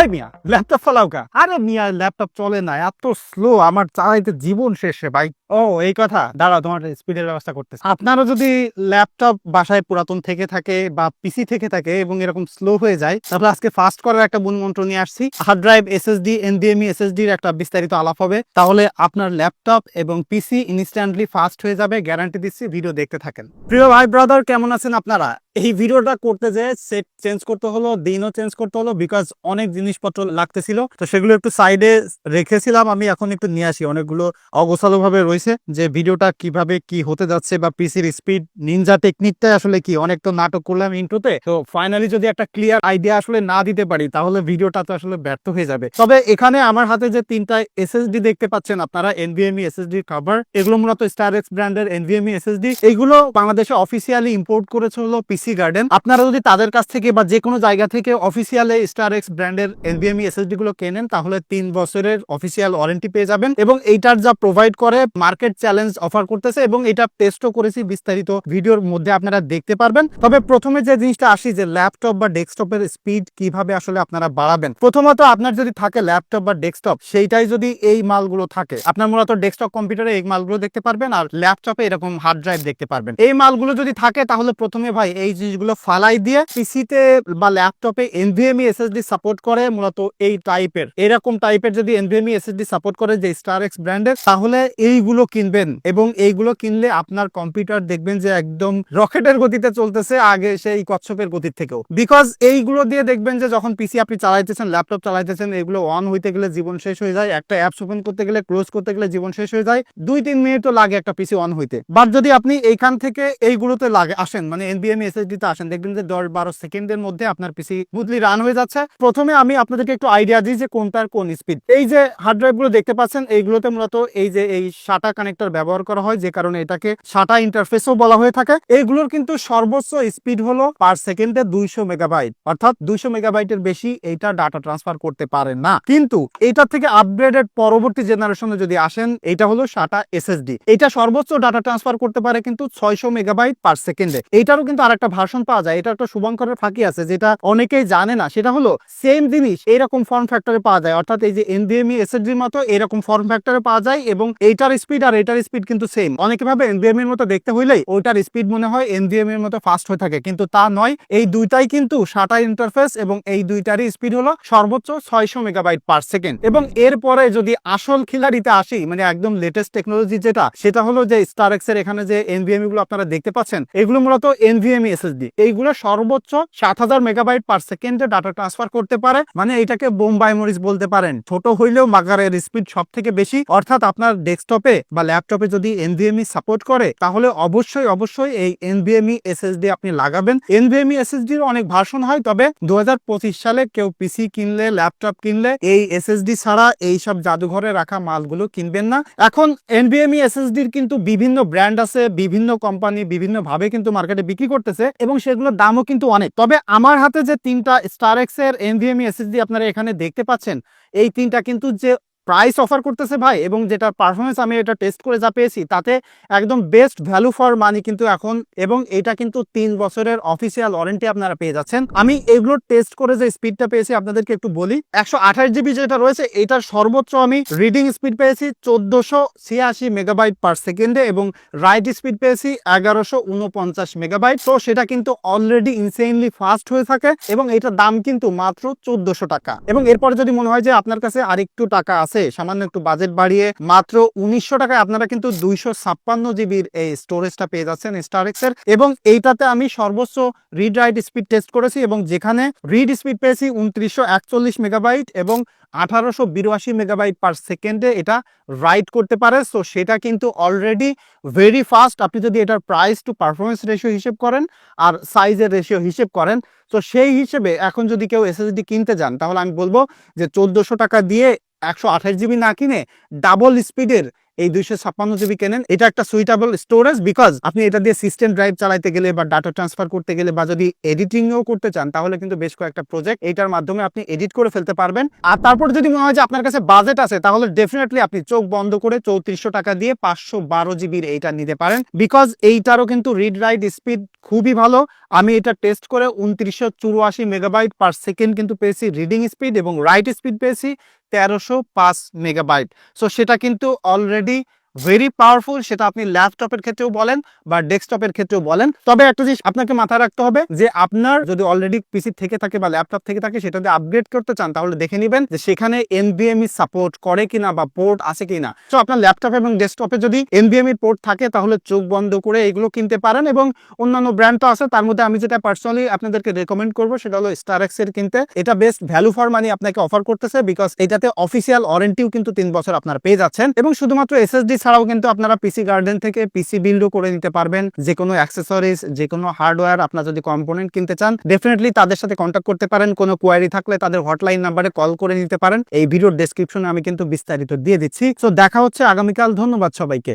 ওই মিয়া ল্যাপটপ ফলাও কা? আরে মিয়া ল্যাপটপ চলে না, এত স্লো, আমার চালাইতে জীবন শেষে ভাই। ও এই কথা, দাঁড়াও তোমার স্পিডের ব্যবস্থা করতেছি। আপনারও যদি ল্যাপটপ বাসায় পুরাতন থেকে থাকে বা পিসি থেকে থাকে এবং এরকম স্লো হয়ে যায়, তাহলে আজকে ফাস্ট করার একটা মন্ত্র নিয়ে আসছি। হার্ড ড্রাইভ এসএসডি এনভিএমই এসএসডির একটা বিস্তারিত আলাপ হবে, তাহলে আপনার ল্যাপটপ এবং পিসি ইনস্ট্যান্টলি ফাস্ট হয়ে যাবে, গ্যারান্টি দিচ্ছি। ভিডিও দেখতে থাকেন। প্রিয় ভাই ব্রাদার, কেমন আছেন আপনারা? এই ভিডিওটা করতে যে সেট চেঞ্জ করতে হলো, দিনও চেঞ্জ করতে হলো, বিকজ অনেক জিনিসপত্র লাগতেছিল, তো সেগুলো একটু সাইডে রেখেছিলাম। আমি এখন একটু নিয়ে আসি, অনেকগুলো অগোছালো ভাবে রয়েছে যে ভিডিওটা কিভাবে কি হতে যাচ্ছে বা পিসির স্পিড নিনজা টেকনিকটা আসলে কি। অনেক তো নাটক করলাম ইন্ট্রোতে, তো ফাইনালি যদি একটা ক্লিয়ার আইডিয়া আসলে না দিতে পারি তাহলে ভিডিওটা তো আসলে ব্যর্থ হয়ে যাবে। তবে এখানে আমার হাতে যে তিনটা এসএসডি দেখতে পাচ্ছেন আপনারা, এনভিএমই এসএসডি কভার, এগুলো মূলত স্টারএক্স ব্র্যান্ডের এনভিএমই এসএসডি। এইগুলো বাংলাদেশে অফিসিয়ালি ইম্পোর্ট করেছে হলো পিসি গার্ডেন। আপনারা যদি তাদের কাছ থেকে বা যে কোনো জায়গা থেকে অফিসিয়ালি স্টারএক্স ব্র্যান্ডের এনভিএমই এসএসডি গুলো কেনেন, তাহলে 3 বছরের অফিসিয়াল ওয়ারেন্টি পেয়ে যাবেন। এবং এইটার যা প্রোভাইড করে, মার্কেট চ্যালেঞ্জ অফার করতেছে, এবং এটা টেস্টও করেছি, বিস্তারিত ভিডিওর মধ্যে আপনারা দেখতে পারবেন। তবে প্রথমে যে জিনিসটা আসি, যে ল্যাপটপ বা ডেস্কটপের স্পিড কিভাবে আসলে আপনারা বাড়াবেন। প্রথমত আপনার যদি থাকে ল্যাপটপ বা ডেস্কটপ, সেইটাই যদি এই মালগুলো থাকে, আপনার মূলত ডেস্কটপ কম্পিউটারে এই মালগুলো দেখতে পারবেন, আর ল্যাপটপে এরকম হার্ড ড্রাইভ দেখতে পারবেন। এই মালগুলো যদি থাকে, তাহলে প্রথমে ভাই এই জিনিসগুলো ফালাই দিয়ে পিসিতে বা ল্যাপটপে এনভিএমই এসএসডি সাপোর্ট করে মূলত এই টাইপের, এরকম টাইপের যদি এনভিএমই এসএসডি সাপোর্ট করে যে স্টারএক্স ব্র্যান্ডের, তাহলে এইগুলো কিনবেন। এবং এইগুলো কিনলে আপনার কম্পিউটার দেখবেন যে একদম রকেটের গতিতে চলতেছে, আগে সেই কচ্ছপের গতির থেকেও। বিকজ এইগুলো দিয়ে দেখবেন যে যখন পিসি আপনি চালাইতেছেন, ল্যাপটপ চালাইতেছেন, এগুলো অন হইতে গেলে জীবন শেষ হয়ে যায়, একটা অ্যাপস ওপেন করতে গেলে, ক্লোজ করতে গেলে জীবন শেষ হয়ে যায়, 2-3 মিনিটও লাগে একটা পিসি অন হইতে। বাট যদি আপনি এইখান থেকে এইগুলোতে আসেন, মানে এনভিএমই এসএসডি তে আসেন, দেখবেন যে 10-12 সেকেন্ডের মধ্যে আপনার পিসি স্মুথলি রান হয়ে যাচ্ছে। প্রথমে আমি আপনাদেরকে একটু আইডিয়া দিই যে কোনটার কোন স্পিড। এই যে হার্ড ড্রাইভ গুলো দেখতে পাচ্ছেন, এইগুলোতে মূলত এই যে এই SATA কানেক্টর ব্যবহার করা হয়, যে কারণে এটাকে SATA ইন্টারফেসও বলা হয়ে থাকে। এইগুলোর কিন্তু সর্বোচ্চ স্পিড হলো পার সেকেন্ডে 200 মেগাবাইট, অর্থাৎ 200 মেগাবাইটের বেশি এইটা ডাটা ট্রান্সফার করতে পারে না। কিন্তু এটা থেকে আপগ্রেডেড পরবর্তী জেনারেশনে যদি আসেন, এটা হলো SATA এসএসডি, এটা সর্বোচ্চ ডাটা ট্রান্সফার করতে পারে কিন্তু 600 মেগাবাইট পার সেকেন্ডে। এইটারও কিন্তু আরেকটা ভার্সন পাওয়া যায়, এটা একটা শুভঙ্করের ফাঁকি আছে, যেটা অনেকেই জানে না। সেটা হলো সেম জিনিস এইরকম ফর্ম ফ্যাক্টরে পাওয়া যায়, অর্থাৎ এই যে এনভিএমই এসএসডির মতো এরকম ফর্ম ফ্যাক্টরে পাওয়া যায়, এবং এইটার স্পিড আর এটার স্পিড কিন্তু সেম। অনেকে ভাবে এনভিএমই এর মতো দেখতে হইলেই ওইটার স্পিড মনে হয় এনভিএমই এর মতো ফাস্ট হয়ে থাকে, কিন্তু তা নয়। এই দুইটাই কিন্তু SATA ইন্টারফেস, এবং এই দুইটারই স্পিড হলো সর্বোচ্চ 600 মেগাবাইট পার সেকেন্ড। এবং এরপরে যদি আসল খিলাড়িতে আসি, মানে একদম লেটেস্ট টেকনোলজি যেটা, সেটা হলো যে স্টারএক্স এর এখানে যে এনভিএমই গুলো আপনারা দেখতে পাচ্ছেন, এগুলো মূলত এনভিএমই এসএসডি। এইগুলো সর্বোচ্চ 7000 মেগাবাইট পার সেকেন্ডে ডাটা ট্রান্সফার করতে পারে, মানে এটাকে বোম্বাই মরিচ বলতে পারেন। ছোট হইলেও মাগারের স্পিড সব থেকে বেশি। অর্থাৎ আপনার ডেস্কটপে বা ল্যাপটপে যদি এনভিএমই সাপোর্ট করে, তাহলে অবশ্যই এই এনভিএমই এসএসডি আপনি লাগাবেন। এনভিএমই এসএসডির অনেক ভার্সন হয়, তবে 2025 সালে কেউ পিসি কিনলে, ল্যাপটপ কিনলে এই এসএসডি ছাড়া এই সব জাদুঘরে রাখা মালগুলো কিনবেন না। এখন এনভিএমই এসএসডির কিন্তু বিভিন্ন ব্র্যান্ড আছে, বিভিন্ন কোম্পানি বিভিন্ন ভাবে কিন্তু মার্কেটে বিক্রি করতেছে, এবং সেগুলোর দামও কিন্তু অনেক। তবে আমার হাতে যে তিনটা স্টারএক্স এর এনভিএমই এসএসডি আপনারা এখানে দেখতে পাচ্ছেন, এই তিনটা কিন্তু যে প্রাইস অফার করতেছে ভাই, এবং যেটা পারফরমেন্স আমি এটা টেস্ট করে যা পেয়েছি, তাতে একদম বেস্ট ভ্যালু ফর মানি কিন্তু এখন। এবং এটা কিন্তু 3 বছরের অফিসিয়াল ওয়ারেন্টি আপনারা পেয়ে যাচ্ছেন। আমি এগুলো টেস্ট করে যে স্পিডটা পেয়েছি আপনাদেরকে একটু বলি। 128 জিবি যেটা রয়েছে, এটার সর্বোচ্চ আমি রিডিং স্পিড পেয়েছি 1486 মেগাবাইট পার সেকেন্ডে, এবং রাইট স্পিড পেয়েছি 1149 মেগাবাইট। তো সেটা কিন্তু অলরেডি ইনসেইনলি ফাস্ট হয়ে থাকে, এবং এটার দাম কিন্তু মাত্র 1400 টাকা। এবং এরপরে যদি মনে হয় যে আপনার কাছে আরেকটু টাকা আছে, সামান্য একটু বাজেট বাড়িয়ে মাত্র 1900 টাকায় আপনারা কিন্তু 256 জিবির এই স্টোরেজটা পেয়ে যাচ্ছেন স্টারএক্স এর। এবং এইটাতে আমি সর্বোচ্চ রিড রাইট স্পিড টেস্ট করেছি, এবং যেখানে রিড স্পিড পেয়েছি 2941 মেগাবাইট এবং 1882 মেগাবাইট পার সেকেন্ডে এটা রাইট করতে পারে। সো সেটা কিন্তু অলরেডি ভেরি ফাস্ট। আপনি যদি এটার প্রাইস টু পারফরমেন্স রেশিও হিসেব করেন আর সাইজের রেশিও হিসেব করেন, তো সেই হিসেবে এখন যদি কেউ এসএসডি কিনতে যান, তাহলে আমি বলবো যে 1400 টাকা দিয়ে 128 জিবি না কিনে ডাবল স্পিডের এই 256 জিবি কেনেন। এটা একটা সুইটেবল স্টোরেজ, বিকজ আপনি এটা দিয়ে সিস্টেম ড্রাইভ চালাইতে গেলে বা ডাটা ট্রান্সফার করতে গেলে বা যদি এডিটিংও করতে চান, তাহলে কিন্তু বেশ কয়েকটা প্রজেক্ট এইটার মাধ্যমে আপনি এডিট করে ফেলতে পারবেন। আর তারপর যদি মনে হয় যে আপনার কাছে বাজেট আছে, তাহলে ডেফিনেটলি আপনি চোখ বন্ধ করে 3400 টাকা দিয়ে 512 জিবির এইটা নিতে পারেন, বিকজ এইটারও কিন্তু রিড রাইট স্পিড খুবই ভালো। আমি এটা টেস্ট করে 2984 মেগাবাইট পার সেকেন্ড কিন্তু পেয়েছি রিডিং স্পিড, এবং রাইট স্পিড পেয়েছি 1305 মেগাবাইট। সো সেটা কিন্তু অলরেডি ভেরি পাওয়ারফুল, সেটা আপনি ল্যাপটপের ক্ষেত্রেও বলেন বা ডেস্কটপের ক্ষেত্রেও বলেন। তবে একটা জিনিস আপনাকে মাথায় রাখতে হবে যে আপনার যদি অলরেডি পিসি থেকে থাকে বা ল্যাপটপ থেকে থাকে, সেটা যদি আপগ্রেড করতে চান তাহলে দেখে নেবেন যে সেখানে এনভিএমই সাপোর্ট করে কিনা বা পোর্ট আছে কিনা। তো আপনার ল্যাপটপ এবং ডেস্কটপে যদি এনভিএমই পোর্ট থাকে তাহলে চোখ বন্ধ করে এগুলো কিনতে পারেন, এবং অন্যান্য ব্র্যান্ড তো আছে, তার মধ্যে আমি যেটা পার্সোনালি আপনাদেরকে রেকমেন্ড করবো সেটা হলো স্টারএক্স এর কিনতে। এটা বেস্ট ভ্যালু ফর মানি আপনাকে অফার করতেছে, বিকজ এটাতে অফিসিয়াল ওয়ারেন্টিও কিন্তু 3 বছর আপনারা পেয়ে যাচ্ছেন, এবং শুধুমাত্র এসএসডি ছাড়াও কিন্তু আপনারা পিসি গার্ডেন থেকে পিসি বিল্ডও করে নিতে পারবেন। যে কোনো অ্যাক্সেসরিজ, যে কোনো হার্ডওয়্যার, আপনার যদি কম্পোনেন্ট কিনতে চান ডেফিনেটলি তাদের সাথে কন্ট্যাক্ট করতে পারেন। কোনো কোয়ারি থাকলে তাদের হটলাইন নাম্বারে কল করে নিতে পারেন। এই ভিডিওর ডেসক্রিপশনে আমি কিন্তু বিস্তারিত দিয়ে দিচ্ছি। সো দেখা হচ্ছে আগামীকাল। ধন্যবাদ সবাইকে।